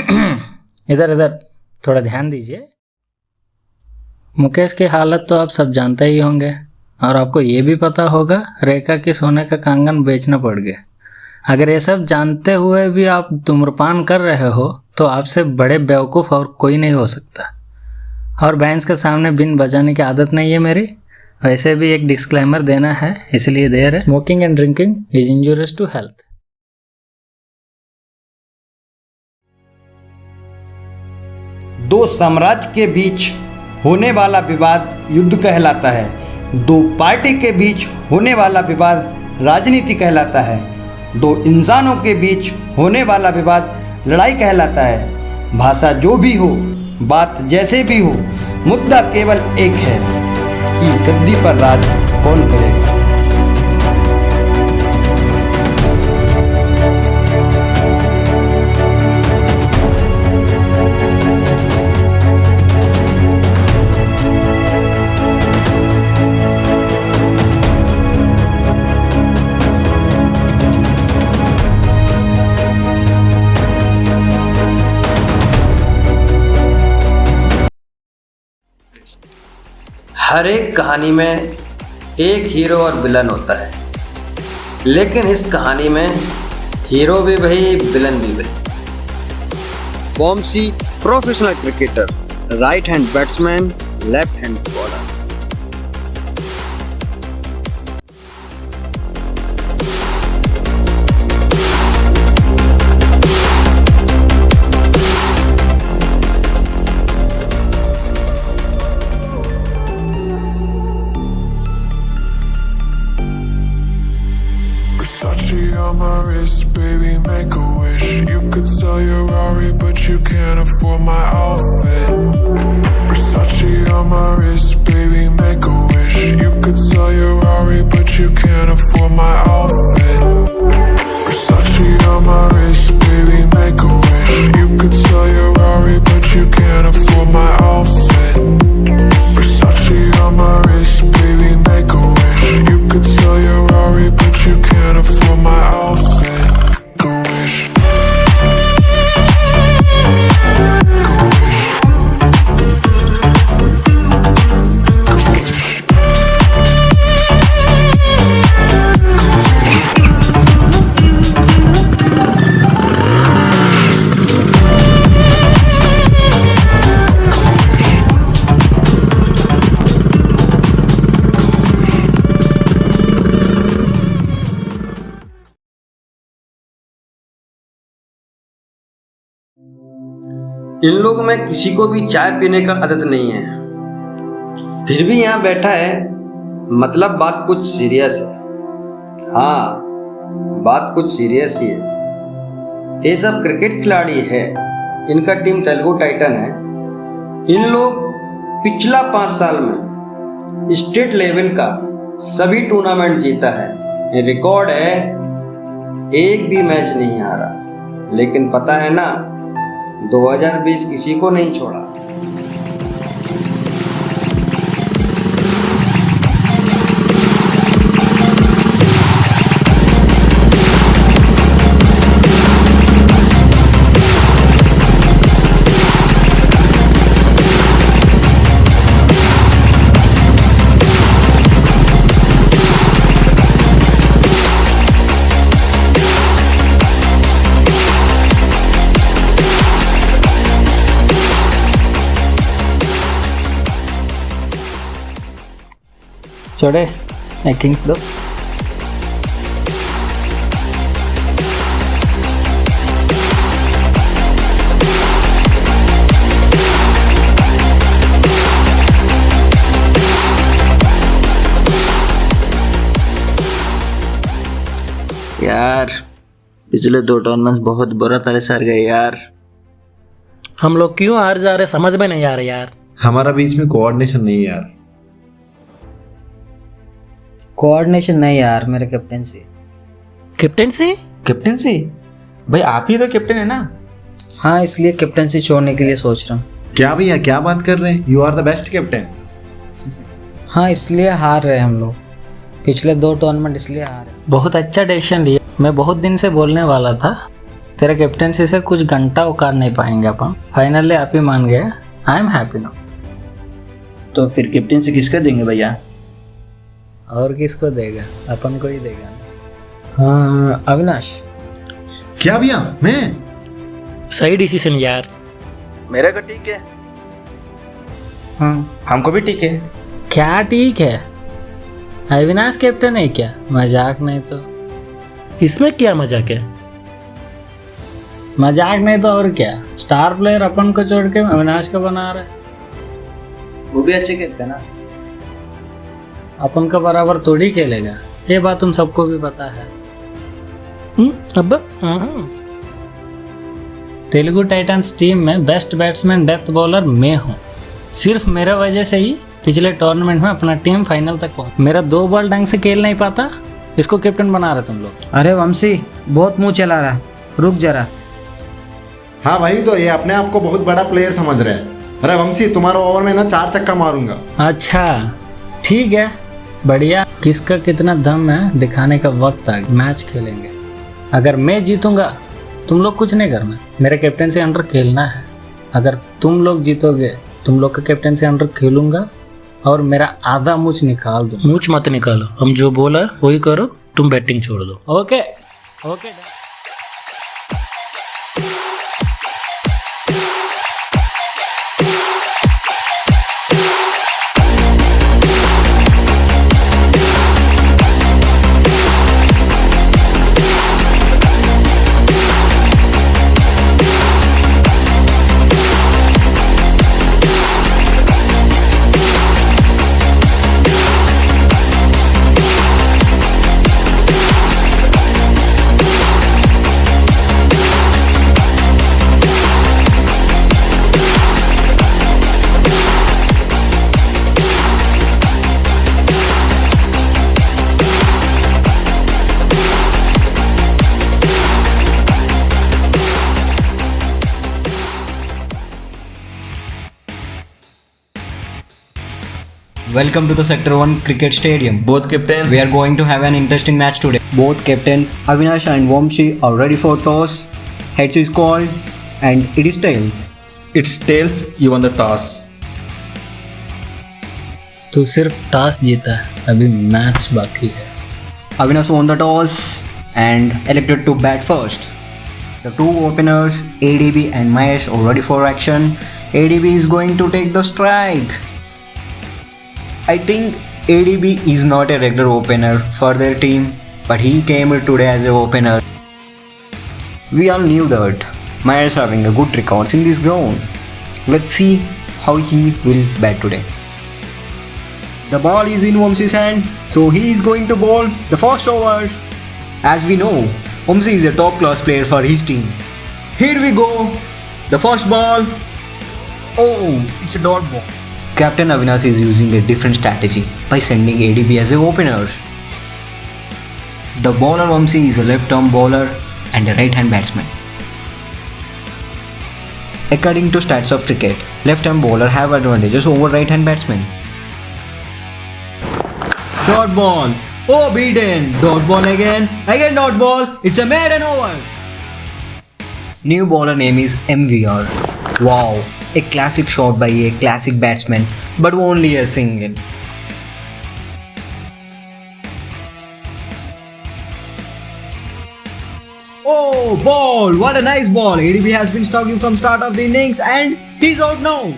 इधर इधर थोड़ा ध्यान दीजिए। मुकेश की हालत तो आप सब जानते ही होंगे, और आपको ये भी पता होगा रेखा के सोने का कंगन बेचना पड़ गया। अगर ये सब जानते हुए भी आप धूम्रपान कर रहे हो तो आपसे बड़े बेवकूफ़ और कोई नहीं हो सकता। और बैंस के सामने बिन बजाने की आदत नहीं है मेरी। वैसे भी एक डिस्क्लेमर देना है, इसलिए दे रहे। Smoking and drinking is injurious to health. दो साम्राज्य के बीच होने वाला विवाद युद्ध कहलाता है। दो पार्टी के बीच होने वाला विवाद राजनीति कहलाता है। दो इंसानों के बीच होने वाला विवाद लड़ाई कहलाता है। भाषा जो भी हो, बात जैसे भी हो, मुद्दा केवल एक है कि गद्दी पर राज कौन करेगा। हर एक कहानी में एक हीरो और विलन होता है, लेकिन इस कहानी में हीरो भी वही, विलन भी वही। Vamsi professional cricketer, right hand batsman, left hand bowler. Versace on my wrist, baby, make a wish. You could sell your Rari, but you can't afford my outfit. Versace on my wrist, baby, make a wish. You could sell your Rari, but you can't afford my outfit. Versace on my wrist, baby, make a wish. You could sell your Rari, but you can't afford my outfit. Versace on my wrist, baby, make a wish. You could sell your Rari, but you can't afford my outfit. Go wish. Go wish. Go wish. इन लोगों में किसी को भी चाय पीने का आदत नहीं है, फिर भी यहाँ बैठा है, मतलब बात कुछ सीरियस है। हाँ, बात कुछ सीरियस ही है। ये सब क्रिकेट खिलाड़ी है, इनका टीम तेलुगु टाइटन है। इन लोग पिछला 5 साल में स्टेट लेवल का सभी टूर्नामेंट जीता है। ये रिकॉर्ड है, एक भी मैच नहीं हारा। लेकिन पता है ना, 2020 किसी को नहीं छोड़ा। छोड़े किंग्स दो। यार पिछले 2 टूर्नामेंट बहुत बुरा तरह से हार गए यार। हम लोग क्यों हार जा रहे समझ में नहीं आ रहा यार। हमारा बीच में कोऑर्डिनेशन नहीं है यार। कोऑर्डिनेशन नहीं यार, मेरे कैप्टेंसी कैप्टेंसी भाई आप ही तो कैप्टन है ना। हाँ, इसलिए कैप्टेंसी छोड़ने के लिए सोच रहा हूँ। क्या भैया, क्या बात कर रहे हैं? You are the best captain. हाँ, इसलिए हार रहे हम लोग, पिछले 2 टूर्नामेंट इसलिए हारे। बहुत अच्छा डिसीजन लिया। मैं बहुत दिन से बोलने वाला था तेरे कैप्टेंसी से कुछ घंटा उकार नहीं पाएंगे अपन। फाइनली आप ही मान गए। I am happy now. तो फिर कैप्टेंसी किसका देंगे भैया? और किसको देगा? अपन को ही देगा। हाँ अविनाश। क्या भैया? मैं? सही डिसीजन यार। मेरा का ठीक है। हमको भी ठीक है। क्या ठीक है? अविनाश कैप्टन है क्या? मजाक नहीं तो। इसमें क्या मजाक है? मजाक नहीं तो और क्या। स्टार प्लेयर अपन को छोड़ के अविनाश को बना रहे। वो भी अच्छे खेलते हैं ना। अपन का बराबर थोड़ी खेलेगा, ये बात तुम सबको भी पता है। अब्बा हाँ। तेलुगु टाइटंस टीम में बेस्ट बैट्समैन डेथ बॉलर मैं हूँ। सिर्फ मेरे वजह से ही पिछले टूर्नामेंट में अपना टीम फाइनल तक पहुंच। मेरा 2 बॉल ढंग से खेल नहीं पाता, इसको कैप्टन बना रहे तुम लोग। अरे वंशी बहुत मुंह चला रहा, रुक जरा। हाँ भाई, तो ये अपने आप को बहुत बड़ा प्लेयर समझ रहे हैं। अरे वंशी, तुम्हारा ओवर में ना 4 छक्का मारूंगा। अच्छा ठीक है, बढ़िया। किसका कितना दम है दिखाने का वक्त आ गया। मैच खेलेंगे। अगर मैं जीतूंगा तुम लोग कुछ नहीं करना, मेरे कैप्टन से अंडर खेलना है। अगर तुम लोग जीतोगे तुम लोग का कैप्टन से अंडर खेलूंगा और मेरा आधा मूछ निकाल दो। मूछ मत निकालो, हम जो बोला वही करो, तुम बैटिंग छोड़ दो। Okay okay. Welcome to the Sector 1 Cricket Stadium. Both captains. We are going to have an interesting match today. Both captains Avinash and Vamshi are ready for toss. Heads is called and it is tails. It's tails, you won the toss. तू सिर्फ toss जीता है, अभी match बाकी है। Avinash won the toss and elected to bat first. The two openers ADB and Mahesh are ready for action. ADB is going to take the strike. I think ADB is not a regular opener for their team, but he came here today as an opener. We all knew that Mahesh is having a good records in this ground. Let's see how he will bat today. The ball is in Vamsi's hand, so he is going to bowl the first over. As we know, Vamsi is a top class player for his team. Here we go. The first ball. Oh, it's a dot ball. Captain Avinash is using a different strategy by sending ADB as an opener. The bowler Vamsi is a left-arm bowler and a right-hand batsman. According to stats of cricket, left-arm bowler have advantages over right-hand batsman. Dot ball. Oh, beaten. Dot ball again. Again dot ball. It's a maiden over. New bowler name is MVR. Wow. A classic shot by a classic batsman, but only a single. Oh, ball! What a nice ball! ADB has been struggling from start of the innings and he's out now.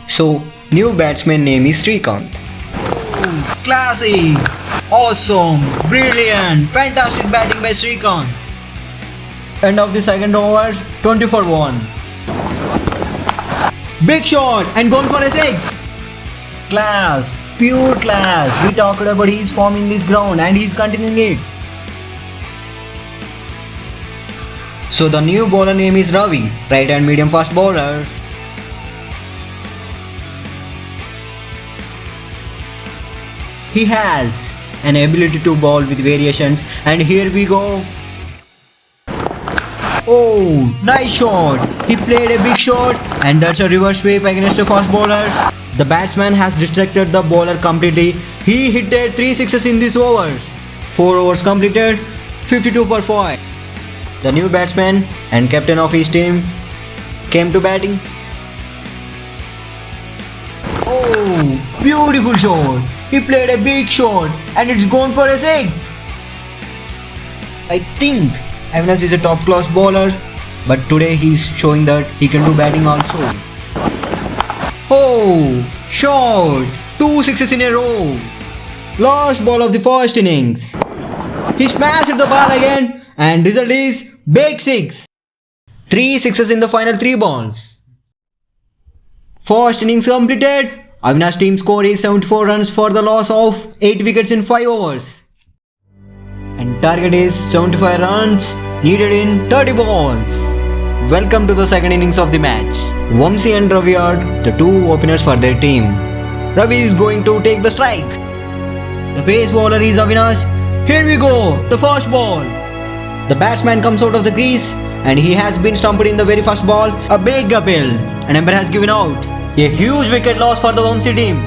So, new batsman name is Srikanth. Classic! Awesome! Brilliant! Fantastic batting by Srikanth. End of the second over, 20 for 1. Big shot and gone for a 6. Class, pure class. We talked about his form in this ground and he's continuing it. So the new bowler name is Ravi, right and medium fast bowler. He has an ability to bowl with variations and here we go. Oh, nice shot! He played a big shot and that's a reverse sweep against a fast bowler. The batsman has distracted the bowler completely. He hit 3 sixes in this over. 4 overs completed. 52 for 5. The new batsman and captain of his team came to batting. Oh, beautiful shot. He played a big shot and it's gone for a 6. I think Avinash is a top class bowler, but today he's showing that he can do batting also. Oh, shot. 2 sixes in a row. Last ball of the first innings. He smashed the ball again and result is big 6. 3 sixes in the final 3 balls. First innings completed. Avinash team score is 74 runs for the loss of 8 wickets in 5 overs. And target is 75 runs needed in 30 balls. Welcome to the second innings of the match. Vamsi and Ravi are the 2 openers for their team. Ravi is going to take the strike. The pace bowler is Avinash. Here we go, the first ball. The batsman comes out of the crease and he has been stumped in the very first ball. A big appeal. An umpire has given out. A huge wicket loss for the Vamsi team.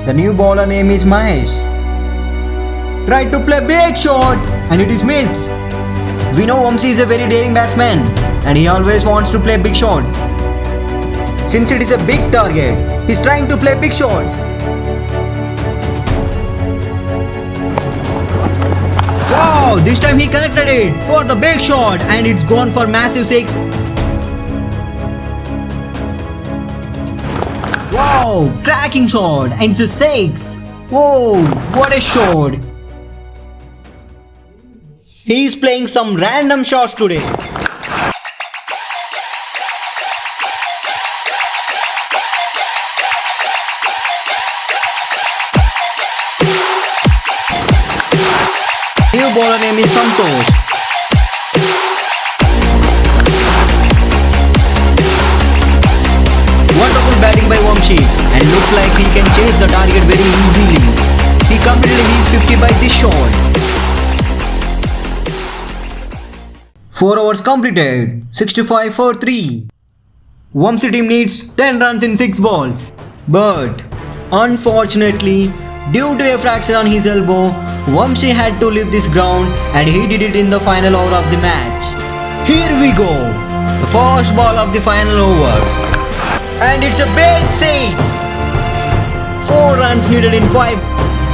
The new bowler name is Mahesh. Tried to play big shot and it is missed. We know Vamsi is a very daring batsman and he always wants to play big shot. Since it is a big target, he's trying to play big shots. Wow, this time he connected it for the big shot and it's gone for massive 6. Wow, cracking shot and it's a 6. Whoa, what a shot. He's playing some random shots today. New bowler name is Santosh. Wonderful batting by Vamsi and looks like he can chase the target very easily. He completed his 50 by this shot. 4 overs completed, 65 for 3. Vamsi team needs 10 runs in 6 balls. But unfortunately, due to a fracture on his elbow, Vamsi had to leave this ground and he did it in the final over of the match. Here we go, the first ball of the final over. And it's a big 6. 4 runs needed in 5.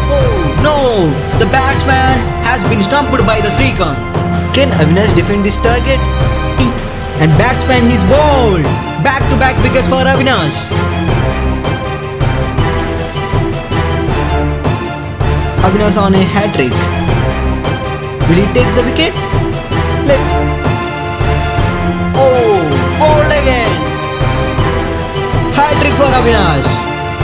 Oh no, the batsman has been stumped by the Srikanth. Can Avinash defend this target? And batsman is bowled. Back-to-back wickets for Avinash. Avinash on a hat-trick. Will he take the wicket? Oh, bowled again. Hat-trick for Avinash.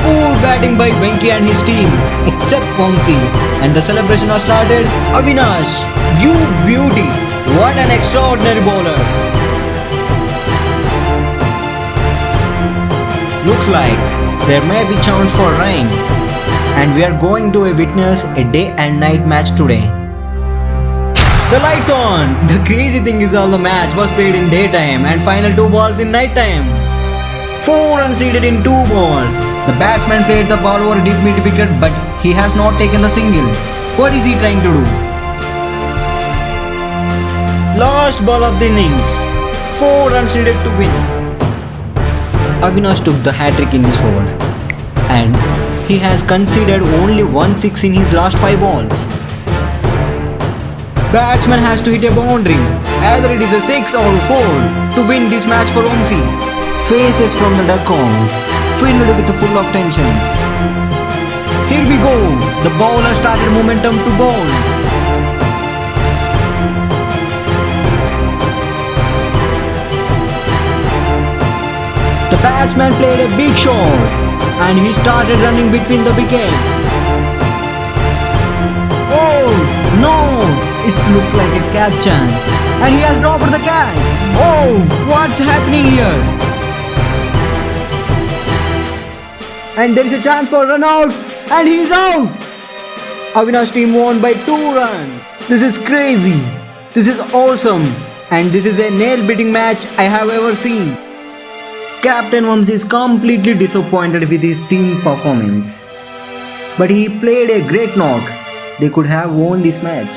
Poor batting by Venki and his team, except Vamsi. And the celebration has started. Avinash, you beauty. What an extraordinary bowler. Looks like there may be chance for rain. And we are going to witness a day and night match today. The lights on! The crazy thing is all the match was played in daytime and final 2 balls in night time. 4 runs needed in 2 balls. The batsman played the ball over deep mid wicket but he has not taken the single. What is he trying to do? Last ball of the innings. 4 runs needed to win. Avinash took the hat-trick in this over. And he has conceded only 1 6 in his last 5 balls. Batsman has to hit a boundary. Either it is a 6 or 4 to win this match for Vamsi. Faces from the dugout, filled with full of tensions. Here we go. The bowler started momentum to bowl. The batsman played a big shot and he started running between the wickets. Oh no! It looked like a catch chance and he has dropped the catch. Oh, what's happening here? And there is a chance for run out and he's out. Avinash team won by 2 runs. This is crazy. This is awesome. And this is a nail-biting match I have ever seen. Captain Vamsi is completely disappointed with his team performance. But he played a great knock. They could have won this match.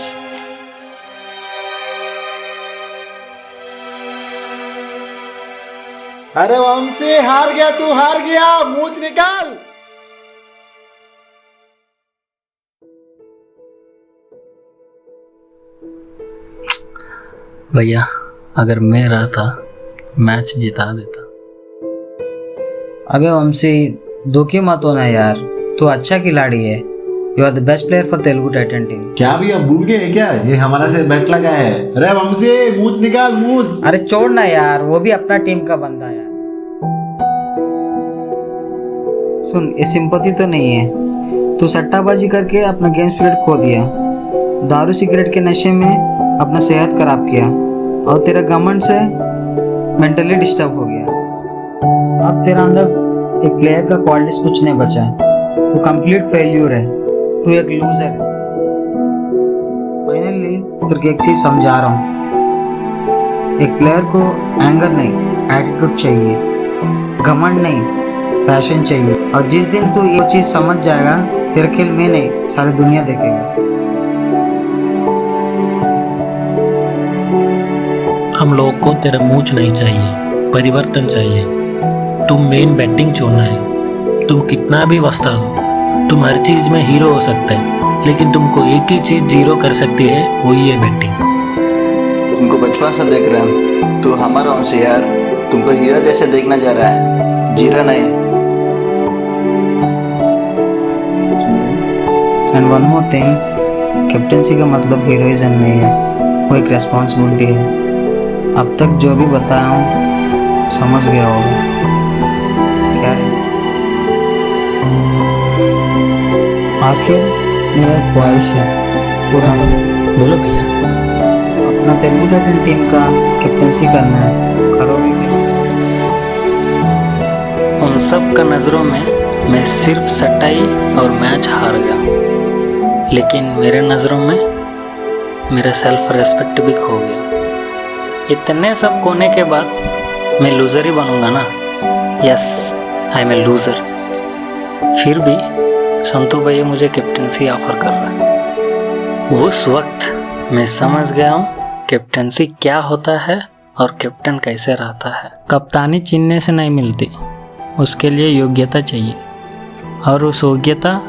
अरे वंशी हार गया, तू हार गया, मूंछ निकाल। भैया अगर मैं रहता मैच जिता देता। अबे वंशी दुखी मत होना यार, तू अच्छा खिलाड़ी है। You are the best player for Telugu Titan team. क्या भी अब भूल गए क्या? ये हमारा से बेट लगा है। अरे वंशी मूंछ निकाल, मूंछ। अरे छोड़ ना यार, वो भी अपना टीम का बंदा है यार। सुन, ये सिंपैथी तो नहीं है। तू सट्टाबाजी करके अपना गेम स्पिरिट खो दिया, दारू सिगरेट के नशे में अपना सेहत खराब किया और तेरा घमंड से मेंटली डिस्टर्ब हो गया। अब तेरा अंदर एक प्लेयर का क्वालिटीज कुछ नहीं बचा है। तू कंप्लीट फेल्यूर है, तू एक लूजर है। फाइनली तेरे एक चीज समझा रहा हूँ, एक प्लेयर को एंगर नहीं एटीट्यूड चाहिए, घमंड नहीं पैशन चाहिए। और जिस दिन तू ये चीज समझ जाएगा, तेरा खेल में नहीं सारी दुनिया देखेगा। हम लोग को तेरा मूंछ नहीं चाहिए, परिवर्तन चाहिए। तुम मेन बैटिंग चुनना है। तुम कितना भी वस्ता हो, तुम हर चीज में हीरो हो सकते हैं, लेकिन तुमको एक ही चीज जीरो कर सकती है, वही है बैटिंग। तुमको बचपन से देख रहे हैं, तू हमारा वंशी यार। तुमको हीरो जैसे देखना जा रहा है, जीरो नहीं। And one more thing, captaincy का मतलब हीरोइज्म नहीं है, वो एक रेस्पॉन्सिबिलिटी है। अब तक जो भी बताया हूँ समझ गया होगा क्या है। आखिर मेरा एक ख्वाहिश है पूरा कर। बोलो भैया। अपना तेलुगु टाइटन टीम का कैप्टेंसी करना है, करोगे क्या? उन सब का नज़रों में मैं सिर्फ सट्टाई और मैच हार गया, लेकिन मेरे नज़रों में मेरा सेल्फ रेस्पेक्ट भी खो गया। इतने सब खोने के बाद मैं लूज़र ही बनूंगा ना। Yes, I am a loser. फिर भी संतू भैया मुझे कैप्टेंसी ऑफर कर रहा है। उस वक्त मैं समझ गया हूँ कैप्टेंसी क्या होता है और कैप्टन कैसे रहता है। कप्तानी चीनने से नहीं मिलती, उसके लिए योग्यता चाहिए, और उस योग्यता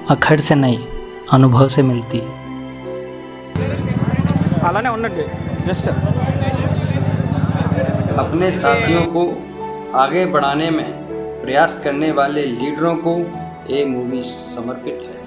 अखड़ से नहीं अनुभव से मिलती है। अपने साथियों को आगे बढ़ाने में प्रयास करने वाले लीडरों को ये मूवी समर्पित है।